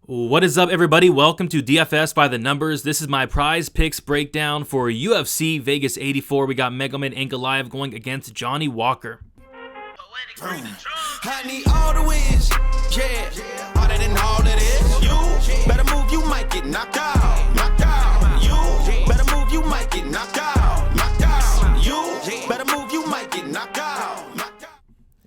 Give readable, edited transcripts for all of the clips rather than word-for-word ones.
What is up, everybody? Welcome to DFS by the Numbers. This is my prize picks breakdown for UFC Vegas 84. We got Magomed Ankalaev going against Johnny Walker. I need all the wins, yeah. Harder than all that is. You better move, you might get knocked out. Knocked out. You better move, you might get knocked out. Knocked out. You better move, you might get knocked out. Knocked out.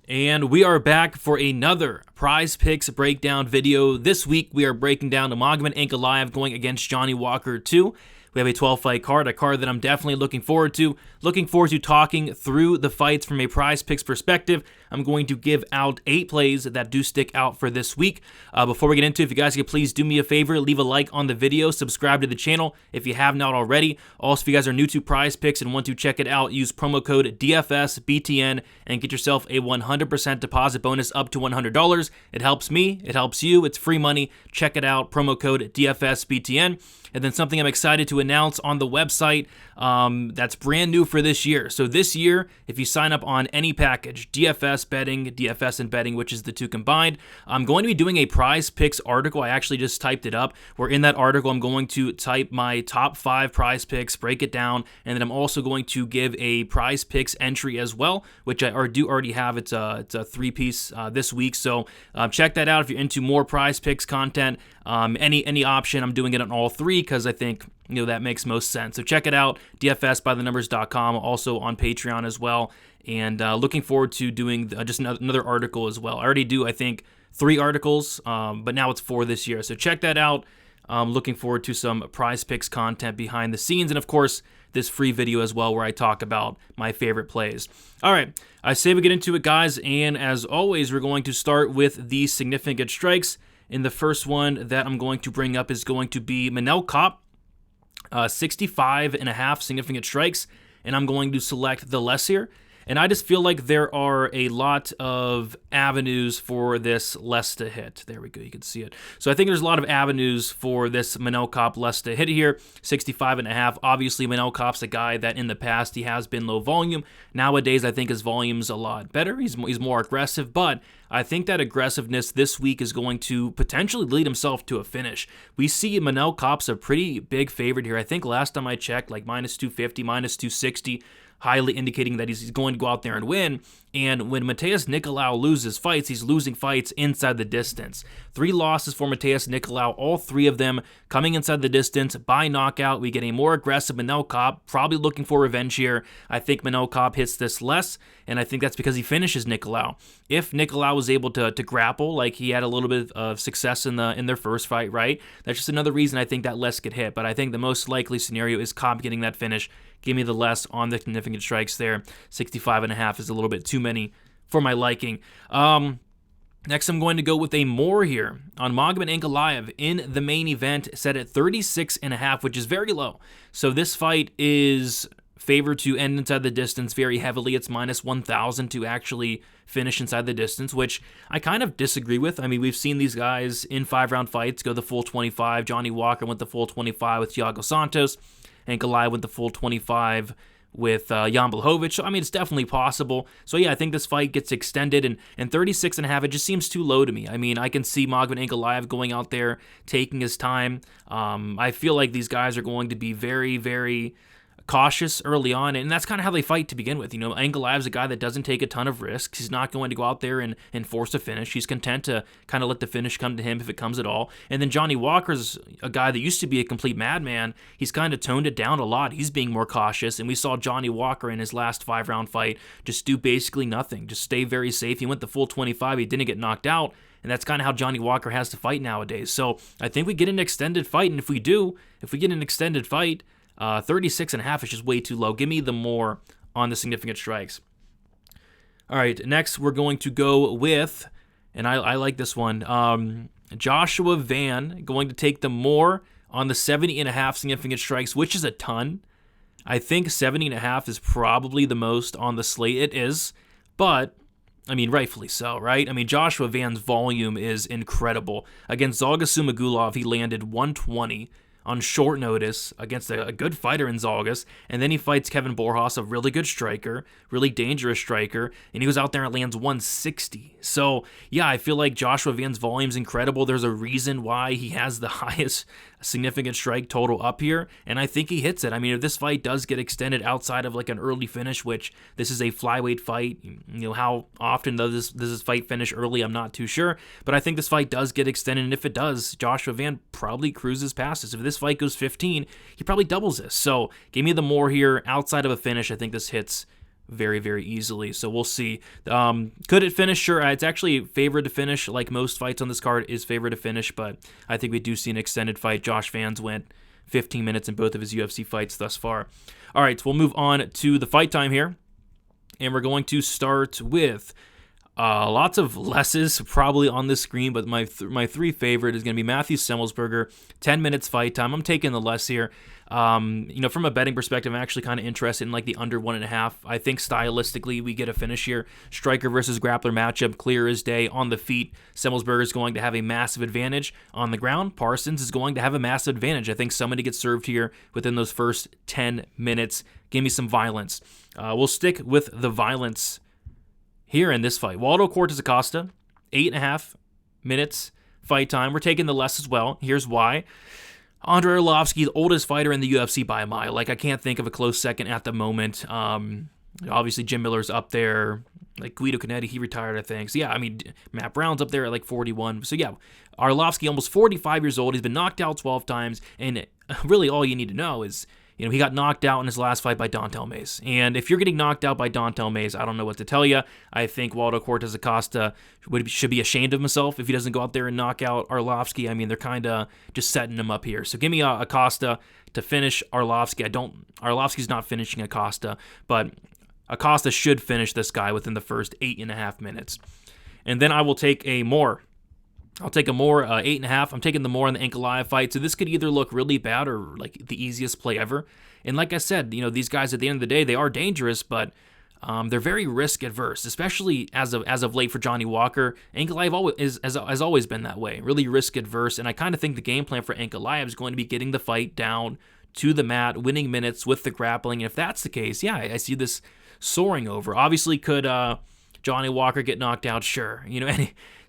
And we are back for another prize picks breakdown video. This week we are breaking down Magomed Ankalaev going against Johnny Walker 2. We have a 12-fight card, a card that I'm definitely looking forward to. Looking forward to talking through the fights from a prize picks perspective. I'm going to give out 8 plays that do stick out for this week. Before we get into it, if you guys could please do me a favor, leave a like on the video, subscribe to the channel if you have not already. Also, if you guys are new to prize picks and want to check it out, use promo code DFSBTN and get yourself a 100% deposit bonus up to $100. It helps me, it helps you, it's free money. Check it out, promo code DFSBTN. And then something I'm excited to announce on the website that's brand new for this year. So this year, if you sign up on any package, DFS betting, DFS and betting, which is the two combined, I'm going to be doing a prize picks article. I actually just typed it up, where in that article, I'm going to type my top 5 prize picks, break it down, and then I'm also going to give a prize picks entry as well, which I do already have. It's a 3-piece this week. So check that out if you're into more prize picks content. Any option, I'm doing it on all 3 because I think that makes most sense. So check it out, dfsbythenumbers.com, also on Patreon as well. And looking forward to doing just another article as well. I already do, I think, 3 articles, but now it's 4 this year. So check that out. Looking forward to some prize picks content behind the scenes, and of course, this free video as well where I talk about my favorite plays. All right, I say we get into it, guys, and as always, we're going to start with the significant strikes. And the first one that I'm going to bring up is going to be Manel Kape, 65.5 significant strikes, and I'm going to select the less here. And I just feel like there are a lot of avenues for this less to hit. There we go, you can see it. So I think there's a lot of avenues for this Manel Kape less to hit here. 65.5. Obviously, Manel Kape's a guy that in the past he has been low volume. Nowadays, I think his volume's a lot better. He's more aggressive, but I think that aggressiveness this week is going to potentially lead himself to a finish. We see Manel Kape's a pretty big favorite here. I think last time I checked, like minus 250, minus 260. Highly indicating that he's going to go out there and win. And when Matheus Nicolau loses fights, he's losing fights inside the distance. 3 losses for Matheus Nicolau, all 3 of them coming inside the distance by knockout. We get a more aggressive Manel Kape, probably looking for revenge here. I think Manel Kape hits this less, and I think that's because he finishes Nicolau. If Nicolau was able to grapple, like he had a little bit of success in their first fight, right? That's just another reason I think that less could hit. But I think the most likely scenario is Kape getting that finish. Give me the less on the significant strikes there. 65.5 is a little bit too many for my liking. Next, I'm going to go with a more here on Magomed Ankalaev in the main event, set at 36.5, which is very low. So this fight is favored to end inside the distance very heavily. It's minus 1,000 to actually finish inside the distance, which I kind of disagree with. I mean, we've seen these guys in 5-round fights go the full 25. Johnny Walker went the full 25 with Thiago Santos. Ankalaev went the full 25 with Jan Blachowicz. So, I mean, it's definitely possible. So, yeah, I think this fight gets extended, and 36.5, it just seems too low to me. I mean, I can see Magomed Ankalaev going out there, taking his time. I feel like these guys are going to be very, very cautious early on, and that's kind of how they fight to begin with. Ankalaev's a guy that doesn't take a ton of risks. He's not going to go out there and force a finish. He's content to kind of let the finish come to him if it comes at all. And then Johnny Walker's a guy that used to be a complete madman. He's kind of toned it down a lot. He's being more cautious, and we saw Johnny Walker in his last 5-round fight just do basically nothing, just stay very safe. He went the full 25. He didn't get knocked out, and that's kind of how Johnny Walker has to fight nowadays. So I think we get an extended fight, and if we get an extended fight, 36.5 is just way too low. Give me the more on the significant strikes. All right, next we're going to go with, and I like this one, Joshua Van going to take the more on the 70.5 significant strikes, which is a ton. I think 70.5 is probably the most on the slate. It is, but I mean, rightfully so, right? I mean, Joshua Van's volume is incredible. Against Zhalgas Zhumagulov, he landed 120. on short notice against a good fighter in Zalgas, and then he fights Kevin Borjas, a really good striker, really dangerous striker, and he goes out there and lands 160. So, yeah, I feel like Joshua Van's volume's incredible. There's a reason why he has the highest significant strike total up here, and I think he hits it. I mean, if this fight does get extended outside of like an early finish, which this is a flyweight fight, how often does this fight finish early, I'm not too sure, but I think this fight does get extended, and if it does, Joshua Van probably cruises past this. If this fight goes 15, he probably doubles this. So give me the more here. Outside of a finish, I think this hits very, very easily. So we'll see. Could it finish? Sure. It's actually favored to finish, like most fights on this card is favored to finish, but I think we do see an extended fight. Josh Van's went 15 minutes in both of his UFC fights thus far. All right, so we'll move on to the fight time here, and we're going to start with lots of lesses probably on this screen, but my three favorite is going to be Matthew Semmelsberger, 10 minutes fight time. I'm taking the less here. From a betting perspective, I'm actually kind of interested in like the under 1.5. I think stylistically we get a finish here. Striker versus grappler matchup, clear as day. On the feet, Semmelsberger is going to have a massive advantage. On the ground, Parsons is going to have a massive advantage. I think somebody gets served here within those first 10 minutes. Give me some violence. We'll stick with the violence here in this fight. Waldo Cortez Acosta, 8.5 minutes fight time. We're taking the less as well. Here's why. Andrei Arlovsky, the oldest fighter in the UFC by a mile. Like, I can't think of a close second at the moment. Obviously, Jim Miller's up there. Like, Guido Canetti, he retired, I think. So, yeah, I mean, Matt Brown's up there at like 41. So, yeah, Arlovsky, almost 45 years old. He's been knocked out 12 times. And really all you need to know is, he got knocked out in his last fight by Dontel Mays. And if you're getting knocked out by Dontel Mays, I don't know what to tell you. I think Waldo Cortez Acosta should be ashamed of himself if he doesn't go out there and knock out Arlovsky. I mean, they're kind of just setting him up here. So give me Acosta to finish Arlovsky. Arlovsky's not finishing Acosta, but Acosta should finish this guy within the first 8.5 minutes. And then I will take a more. I'll take a more 8.5. I'm taking the more in the Ankalaev fight. So this could either look really bad or like the easiest play ever. And like I said, these guys at the end of the day, they are dangerous, but they're very risk adverse, especially as of late for Johnny Walker. Ankalaev has always been that way, really risk adverse. And I kind of think the game plan for Ankalaev is going to be getting the fight down to the mat, winning minutes with the grappling. And if that's the case, yeah, I see this soaring over. Obviously, could Johnny Walker get knocked out? Sure.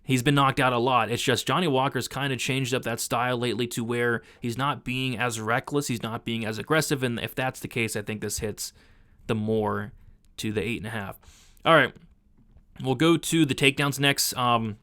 He's been knocked out a lot. It's just Johnny Walker's kind of changed up that style lately to where he's not being as reckless, he's not being as aggressive, and if that's the case, I think this hits the more to the 8.5. All right, we'll go to the takedowns next. Not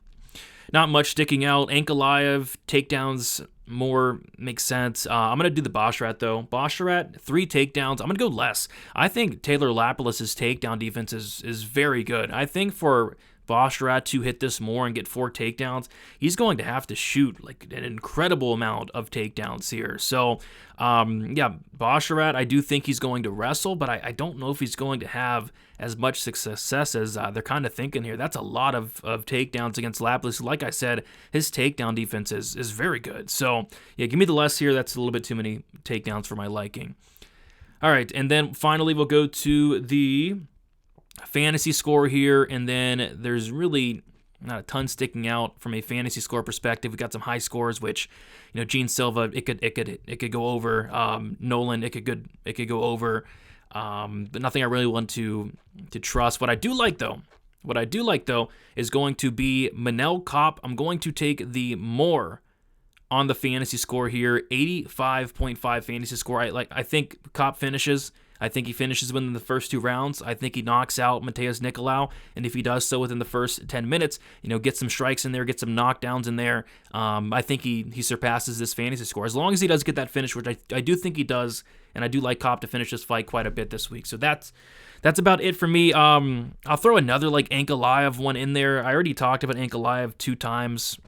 much sticking out. Ankalaev takedowns more makes sense. I'm going to do the Basharat, though. Basharat, 3 takedowns. I'm going to go less. I think Taylor Lapilus' takedown defense is very good. I think for Basharat to hit this more and get 4 takedowns, he's going to have to shoot like an incredible amount of takedowns here. So, Basharat, I do think he's going to wrestle, but I don't know if he's going to have as much success as they're kind of thinking here. That's a lot of takedowns against Lapilus. Like I said, his takedown defense is very good. So, yeah, give me the less here. That's a little bit too many takedowns for my liking. All right, and then finally we'll go to the fantasy score here, and then there's really not a ton sticking out from a fantasy score perspective. We got some high scores, which Gene Silva, it could go over. Nolan, it could go over. But nothing I really want to trust. What I do like though is going to be Manel Kopp. I'm going to take the more on the fantasy score here, 85.5 fantasy score. I think Kopp finishes. I think he finishes within the first 2 rounds. I think he knocks out Mateus Nicolau, and if he does so within the first 10 minutes, get some strikes in there, get some knockdowns in there, I think he surpasses this fantasy score. As long as he does get that finish, which I do think he does, and I do like Kopp to finish this fight quite a bit this week. So that's about it for me. I'll throw another like Ankalaev one in there. I already talked about Ankalaev 2 times.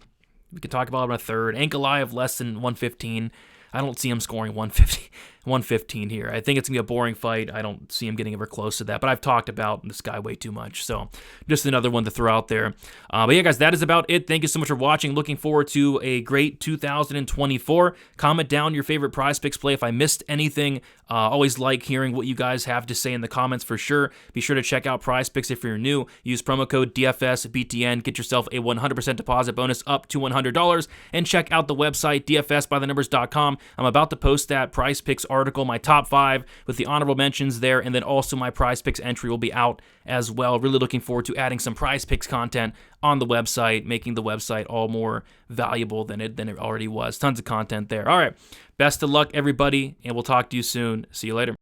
We could talk about him a third. Ankalaev less than 115. I don't see him scoring 150. 115 here. I think it's going to be a boring fight. I don't see him getting ever close to that, but I've talked about this guy way too much, so just another one to throw out there. But yeah, guys, that is about it. Thank you so much for watching. Looking forward to a great 2024. Comment down your favorite PrizePicks play if I missed anything. Always like hearing what you guys have to say in the comments for sure. Be sure to check out PrizePicks if you're new. Use promo code DFSBTN. Get yourself a 100% deposit bonus up to $100. And check out the website, dfsbythenumbers.com. I'm about to post that PrizePicks article, my top 5 with the honorable mentions there, and then also my PrizePicks entry will be out as well. Really looking forward to adding some PrizePicks content on the website, making the website all more valuable than it already was. Tons of content there. All right. Best of luck, everybody, and we'll talk to you soon. See you later.